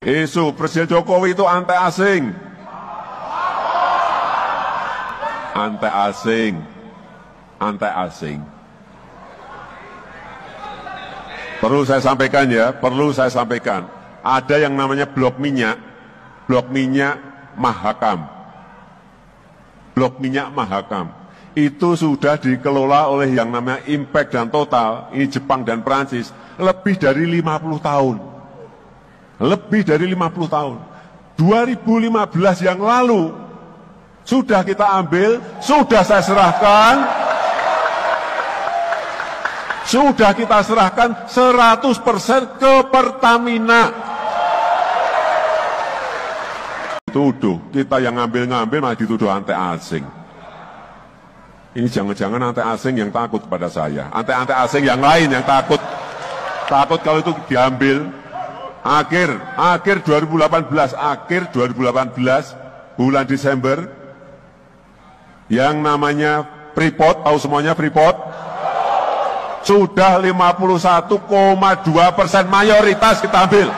Isu Presiden Jokowi itu anti asing. Anti asing. Anti asing. Perlu saya sampaikan ya, perlu saya sampaikan. Ada yang namanya blok minyak Mahakam. Blok minyak Mahakam. Itu sudah dikelola oleh yang namanya Impact dan Total, ini Jepang dan Prancis, lebih dari 50 tahun. Lebih dari 50 tahun. 2015 yang lalu, sudah kita ambil, sudah saya serahkan, sudah kita serahkan 100% ke Pertamina. Tuduh, kita yang ngambil-ngambil malah dituduh anti asing. Ini jangan-jangan anti asing yang takut kepada saya. Anti asing yang lain yang takut. Takut kalau itu diambil. Akhir 2018, bulan Desember, yang namanya Freeport, tahu semuanya Freeport? Sudah 51,2% mayoritas kita ambil.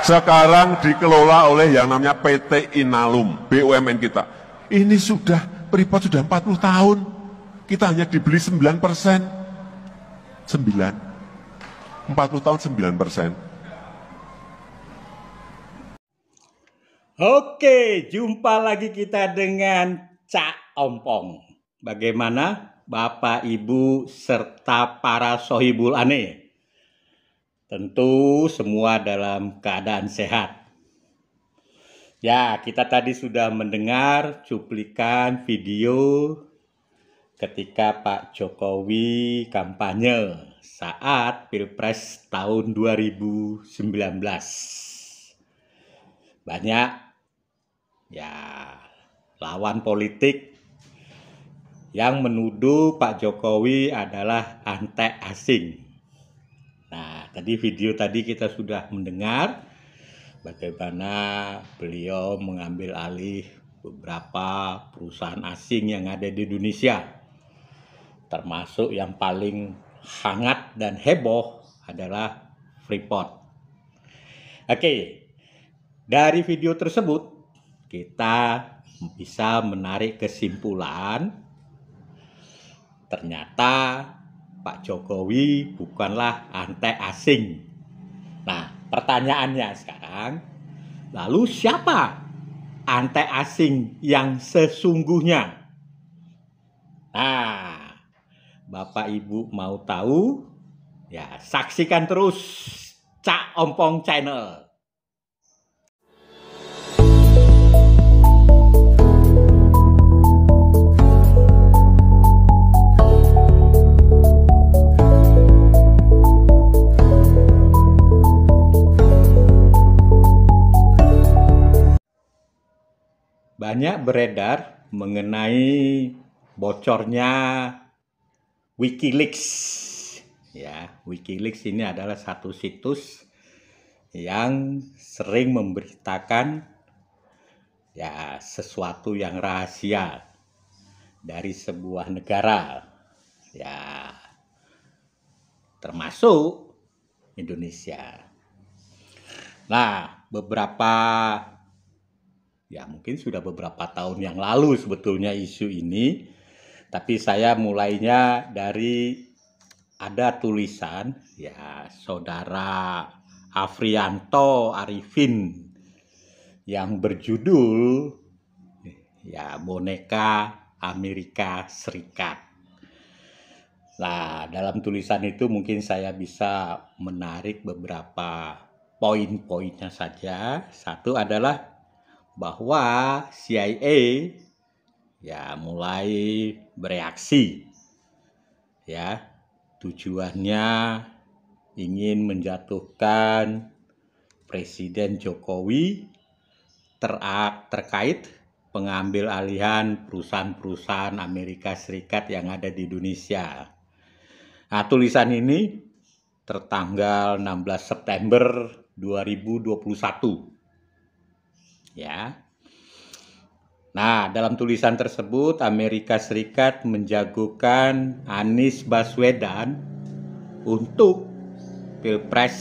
Sekarang dikelola oleh yang namanya PT Inalum, BUMN kita. Ini sudah, Freeport sudah 40 tahun. Kita hanya dibeli 9%. 40 tahun 9%. Oke, jumpa lagi kita dengan Cak Ompong. Bagaimana Bapak, Ibu, serta para sohibul ane? Tentu semua dalam keadaan sehat. Ya, kita tadi sudah mendengar cuplikan video ketika Pak Jokowi kampanye saat Pilpres tahun 2019. Banyak ya lawan politik yang menuduh Pak Jokowi adalah anti asing. Nah, tadi video tadi kita sudah mendengar bagaimana beliau mengambil alih beberapa perusahaan asing yang ada di Indonesia. Termasuk yang paling hangat dan heboh adalah Freeport. Oke, dari video tersebut kita bisa menarik kesimpulan ternyata Pak Jokowi bukanlah anti asing. Nah, pertanyaannya sekarang, lalu siapa anti asing yang sesungguhnya? Nah, Bapak Ibu mau tahu? Ya, saksikan terus Cak Ompong Channel. Banyak beredar mengenai bocornya Wikileaks. Ya, Wikileaks ini adalah satu situs yang sering memberitakan ya sesuatu yang rahasia dari sebuah negara. Ya, termasuk Indonesia. Nah, mungkin sudah beberapa tahun yang lalu sebetulnya isu ini, tapi saya mulainya dari ada tulisan ya Saudara Afrianto Arifin yang berjudul ya Boneka Amerika Serikat. Nah, dalam tulisan itu mungkin saya bisa menarik beberapa poin-poinnya saja. Satu adalah bahwa CIA ya mulai bereaksi ya, tujuannya ingin menjatuhkan Presiden Jokowi terkait pengambil alihan perusahaan-perusahaan Amerika Serikat yang ada di Indonesia. Nah, tulisan ini tertanggal 16 September 2021. Ya. Nah, dalam tulisan tersebut Amerika Serikat menjagokan Anies Baswedan untuk Pilpres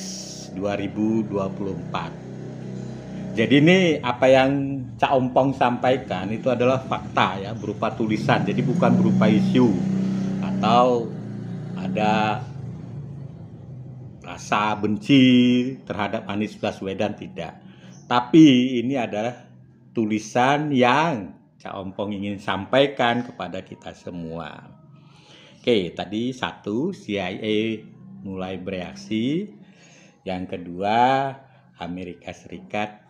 Pilpres 2024. Jadi ini apa yang Cak Ompong sampaikan itu adalah fakta ya, berupa tulisan, jadi bukan berupa isu atau ada rasa benci terhadap Anies Baswedan, tidak. Tapi ini adalah tulisan yang Cak Ompong ingin sampaikan kepada kita semua. Oke, tadi satu, CIA mulai bereaksi. Yang kedua, Amerika Serikat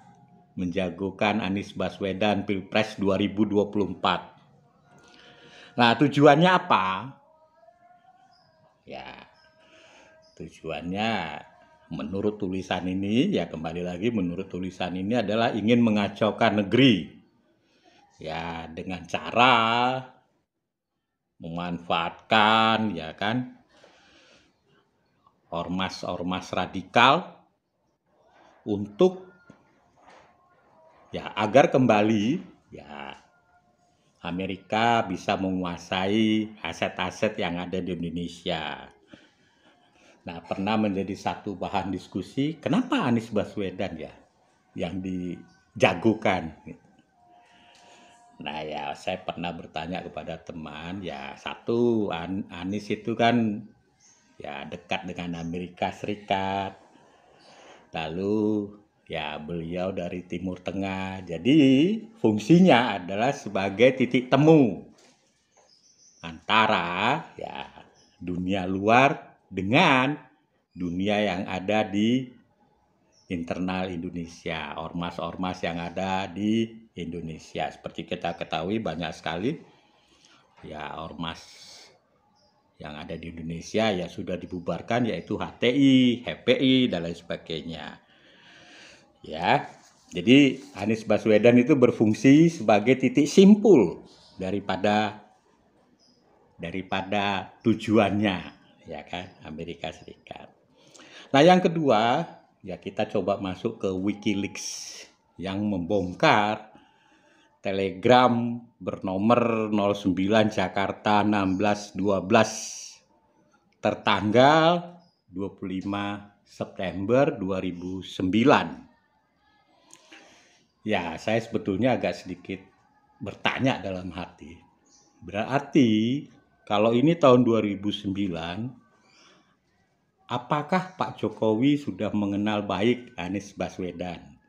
menjagokan Anies Baswedan Pilpres 2024. Nah, tujuannya apa? Ya, tujuannya menurut tulisan ini, ya kembali lagi menurut tulisan ini adalah ingin mengacaukan negeri. Ya, dengan cara memanfaatkan ya kan ormas-ormas radikal untuk ya agar kembali ya Amerika bisa menguasai aset-aset yang ada di Indonesia. Nah, pernah menjadi satu bahan diskusi, kenapa Anies Baswedan ya yang dijagokan? Nah ya, saya pernah bertanya kepada teman, ya satu, Anies itu kan ya dekat dengan Amerika Serikat, lalu ya beliau dari Timur Tengah, jadi fungsinya adalah sebagai titik temu antara ya dunia luar dengan dunia yang ada di internal Indonesia, ormas-ormas yang ada di Indonesia. Seperti kita ketahui banyak sekali ya ormas yang ada di Indonesia ya sudah dibubarkan, yaitu HTI, HPI dan lain sebagainya. Ya, jadi Anies Baswedan itu berfungsi sebagai titik simpul daripada tujuannya, ya kan, Amerika Serikat. Nah, yang kedua, ya kita coba masuk ke WikiLeaks yang membongkar telegram bernomor 09 Jakarta 1612 tertanggal 25 September 2009. Ya, saya sebetulnya agak sedikit bertanya dalam hati. Berarti kalau ini tahun 2009, apakah Pak Jokowi sudah mengenal baik Anies Baswedan?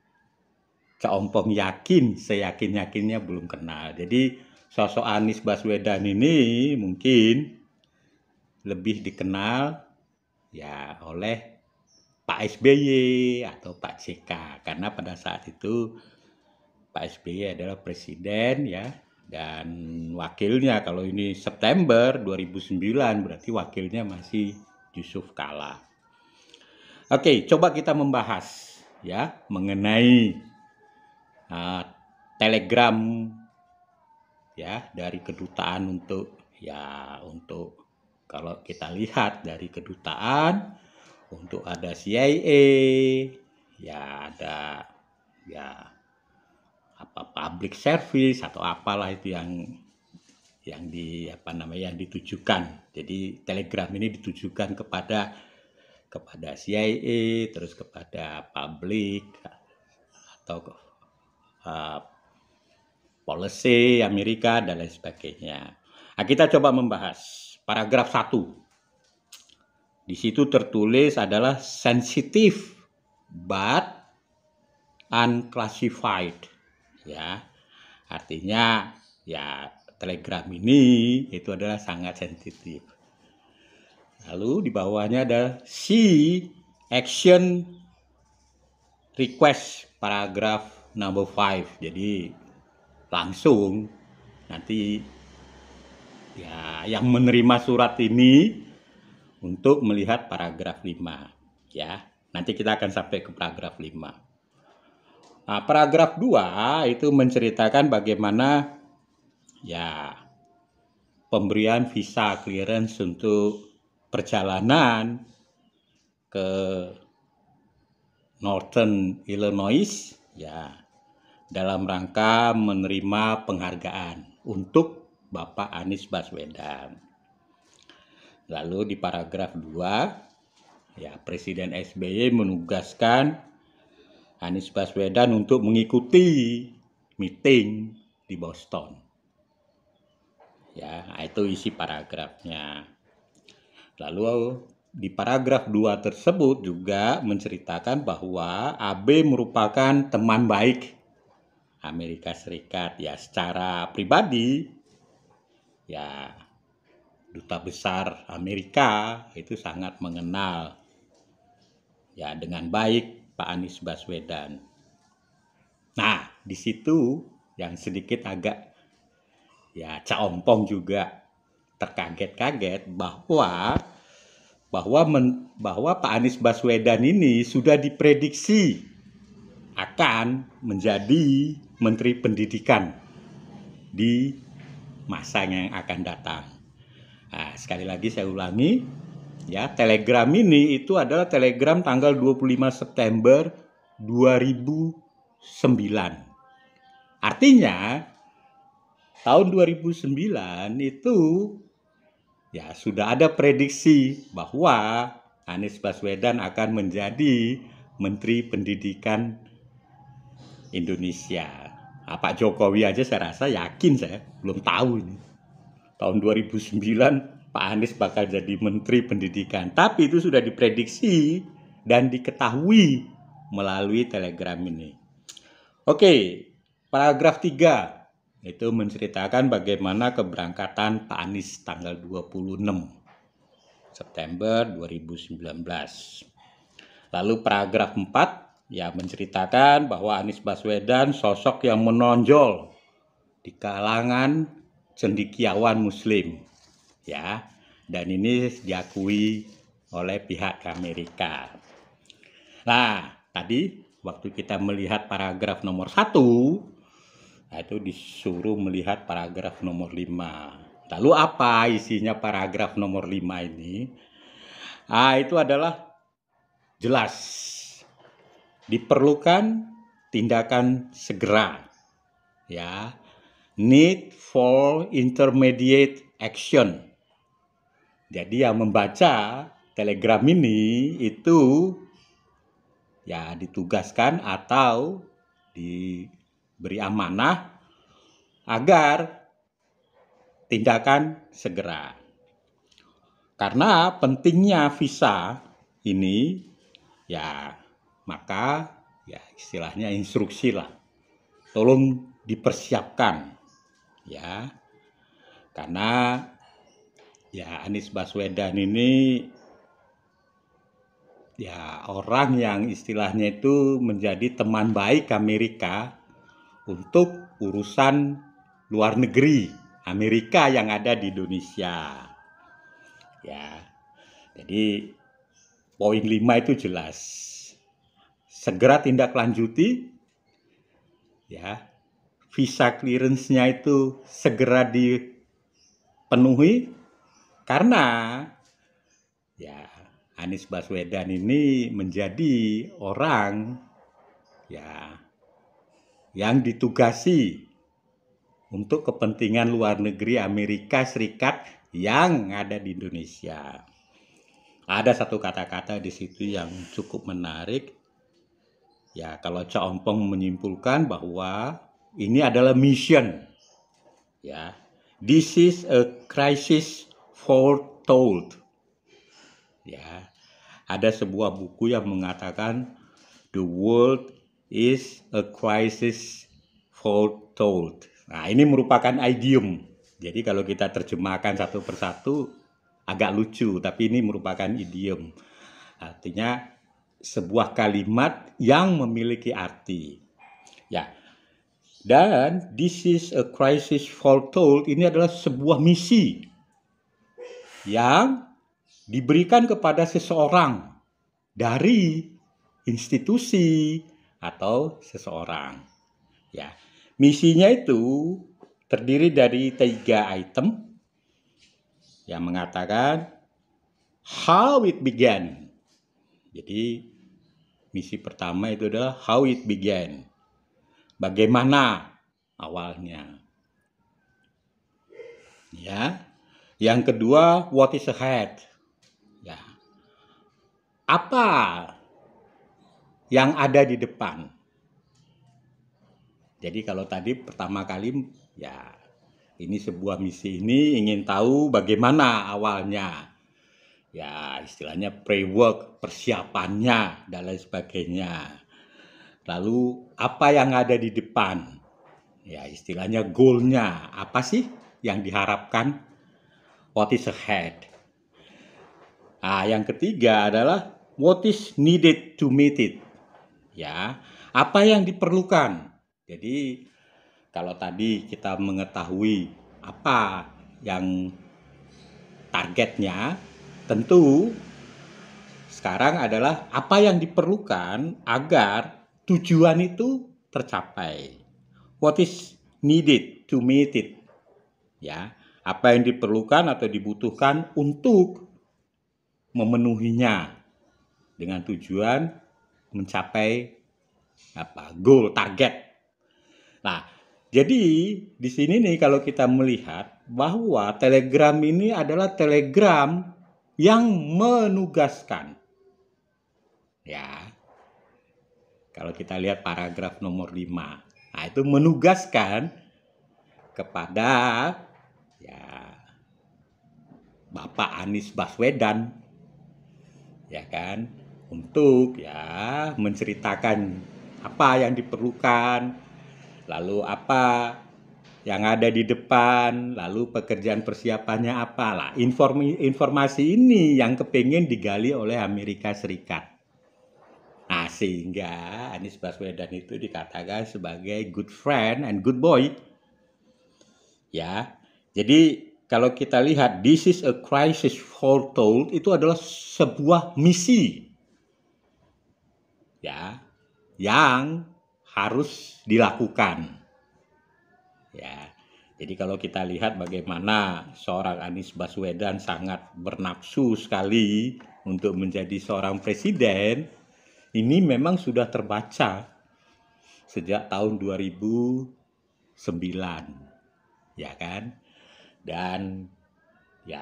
Cak Ompong yakin, seyakin-yakinnya belum kenal. Jadi sosok Anies Baswedan ini mungkin lebih dikenal ya oleh Pak SBY atau Pak JK. Karena pada saat itu Pak SBY adalah presiden ya, dan wakilnya kalau ini September 2009 berarti wakilnya masih Yusuf Kala. Oke, coba kita membahas ya mengenai telegram ya dari kedutaan untuk kalau kita lihat dari kedutaan untuk ada CIA ya, ada ya public service atau apalah itu yang ditujukan. Jadi telegram ini ditujukan kepada CIA, terus kepada publik atau policy Amerika dan lain sebagainya. Nah, kita coba membahas paragraf 1. Di situ tertulis adalah sensitive but unclassified. Ya. Artinya ya telegram ini itu adalah sangat sensitif. Lalu di bawahnya ada C action request paragraf number 5. Jadi langsung nanti ya yang menerima surat ini untuk melihat paragraf 5 ya. Nanti kita akan sampai ke paragraf 5. Nah, paragraf 2 itu menceritakan bagaimana ya pemberian visa clearance untuk perjalanan ke Northern Illinois ya dalam rangka menerima penghargaan untuk Bapak Anies Baswedan. Lalu di paragraf 2 Ya, Presiden SBY menugaskan Anies Baswedan untuk mengikuti meeting di Boston. Ya, itu isi paragrafnya. Lalu di paragraf 2 tersebut juga menceritakan bahwa AB merupakan teman baik Amerika Serikat. Ya, secara pribadi, ya Duta Besar Amerika itu sangat mengenal ya dengan baik Pak Anies Baswedan. Nah, di situ yang sedikit agak ya caompong juga terkaget-kaget bahwa Pak Anies Baswedan ini sudah diprediksi akan menjadi Menteri Pendidikan di masa yang akan datang. Nah, sekali lagi saya ulangi, ya, telegram ini itu adalah telegram tanggal 25 September 2009. Artinya tahun 2009 itu ya sudah ada prediksi bahwa Anies Baswedan akan menjadi Menteri Pendidikan Indonesia. Nah, Pak Jokowi aja saya rasa yakin, saya belum tahu ini. Tahun 2009 Pak Anies bakal jadi Menteri Pendidikan. Tapi itu sudah diprediksi dan diketahui melalui telegram ini. Oke, paragraf 3 itu menceritakan bagaimana keberangkatan Pak Anies tanggal 26 September 2019. Lalu paragraf 4 ya menceritakan bahwa Anies Baswedan sosok yang menonjol di kalangan cendekiawan Muslim, ya, dan ini diakui oleh pihak Amerika. Nah, tadi waktu kita melihat paragraf nomor 1, nah itu disuruh melihat paragraf nomor 5. Lalu apa isinya paragraf nomor 5 ini? Nah, itu adalah jelas diperlukan tindakan segera, ya, need for intermediate action. Jadi yang membaca telegram ini itu ya ditugaskan atau diberi amanah agar tindakan segera. Karena pentingnya visa ini ya maka ya istilahnya instruksi lah. Tolong dipersiapkan ya. Karena ya Anies Baswedan ini ya orang yang istilahnya itu menjadi teman baik Amerika untuk urusan luar negeri Amerika yang ada di Indonesia. Ya. Jadi poin 5 itu jelas. Segera tindak lanjuti ya. Visa clearance-nya itu segera dipenuhi karena ya Anies Baswedan ini menjadi orang ya yang ditugasi untuk kepentingan luar negeri Amerika Serikat yang ada di Indonesia. Ada satu kata-kata di situ yang cukup menarik. Ya, kalau Cak Ompong menyimpulkan bahwa ini adalah mission. Ya, this is a crisis foretold. Ya, ada sebuah buku yang mengatakan the world is a crisis foretold. Nah, ini merupakan idiom. Jadi kalau kita terjemahkan satu persatu agak lucu, tapi ini merupakan idiom. Artinya sebuah kalimat yang memiliki arti. Ya. Dan this is a crisis foretold ini adalah sebuah misi yang diberikan kepada seseorang dari institusi atau seseorang. Ya, misinya itu terdiri dari 3 item yang mengatakan how it began. Jadi misi pertama itu adalah how it began. Bagaimana awalnya. Ya. Yang kedua what is ahead. Ya. apa yang ada di depan. Jadi kalau tadi pertama kali ya ini sebuah misi ini ingin tahu bagaimana awalnya. Ya istilahnya pre-work, persiapannya dan lain sebagainya. Lalu apa yang ada di depan? Ya istilahnya goalnya apa sih yang diharapkan? What is ahead? Nah, yang ketiga adalah what is needed to meet it. Ya, apa yang diperlukan. Jadi kalau tadi kita mengetahui apa yang targetnya, tentu sekarang adalah apa yang diperlukan agar tujuan itu tercapai. What is needed to meet it? Ya, apa yang diperlukan atau dibutuhkan untuk memenuhinya dengan tujuan mencapai goal target. Nah, jadi di sini nih kalau kita melihat bahwa Telegram ini adalah Telegram yang menugaskan. Ya. Kalau kita lihat paragraf nomor 5. Nah, itu menugaskan kepada ya Bapak Anies Baswedan ya kan untuk ya menceritakan apa yang diperlukan, lalu apa yang ada di depan, lalu pekerjaan persiapannya apa lah. Informasi ini yang kepengen digali oleh Amerika Serikat. Nah, sehingga Anies Baswedan itu dikatakan sebagai good friend and good boy. Ya, jadi kalau kita lihat this is a crisis foretold itu adalah sebuah misi. Ya, yang harus dilakukan. Ya, jadi kalau kita lihat bagaimana seorang Anies Baswedan sangat bernafsu sekali untuk menjadi seorang presiden, ini memang sudah terbaca sejak tahun 2009, ya kan? Dan ya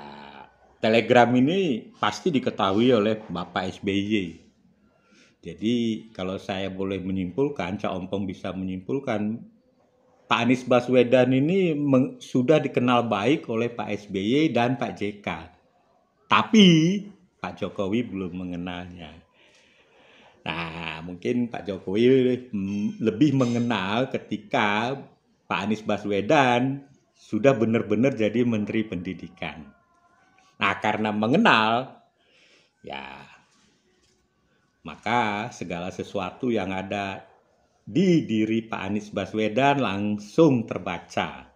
Telegram ini pasti diketahui oleh Bapak SBY. Jadi kalau saya boleh menyimpulkan, Cak Ompong bisa menyimpulkan, Pak Anies Baswedan ini sudah dikenal baik oleh Pak SBY dan Pak JK. Tapi Pak Jokowi belum mengenalnya. Nah, mungkin Pak Jokowi lebih mengenal ketika Pak Anies Baswedan sudah benar-benar jadi Menteri Pendidikan. Nah, karena mengenal, ya maka segala sesuatu yang ada di diri Pak Anies Baswedan langsung terbaca.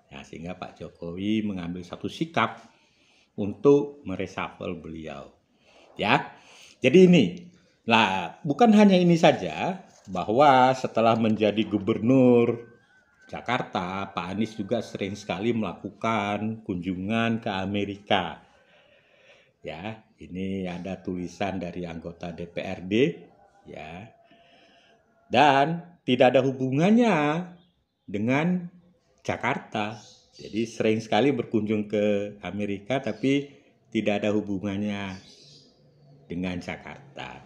Ya, sehingga Pak Jokowi mengambil satu sikap untuk mereshuffle beliau. Ya, jadi ini. Nah, bukan hanya ini saja, bahwa setelah menjadi gubernur Jakarta, Pak Anies juga sering sekali melakukan kunjungan ke Amerika. Ya, ini ada tulisan dari anggota DPRD, ya. Dan tidak ada hubungannya dengan Jakarta. Jadi sering sekali berkunjung ke Amerika tapi tidak ada hubungannya dengan Jakarta.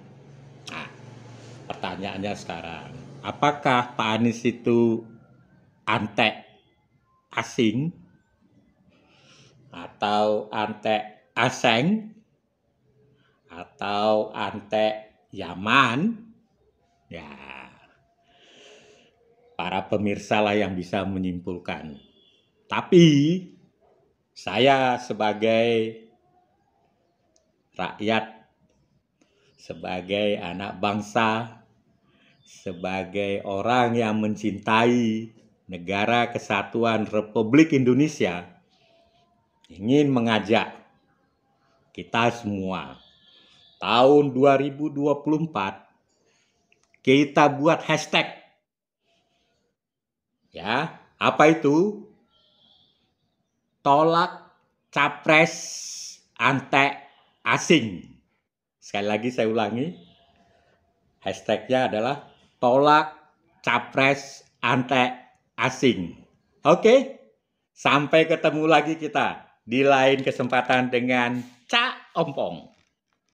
Nah, pertanyaannya sekarang, apakah Pak Anies itu antek asing atau antek aseng atau antek Yaman? Ya, para pemirsa lah yang bisa menyimpulkan. Tapi saya sebagai rakyat, sebagai anak bangsa, sebagai orang yang mencintai Negara Kesatuan Republik Indonesia, ingin mengajak kita semua tahun 2024 kita buat hashtag. Ya, apa itu? Tolak capres antek asing. Sekali lagi saya ulangi, hashtagnya adalah tolak capres antek asing. Oke, sampai ketemu lagi kita di lain kesempatan dengan Cak Ompong.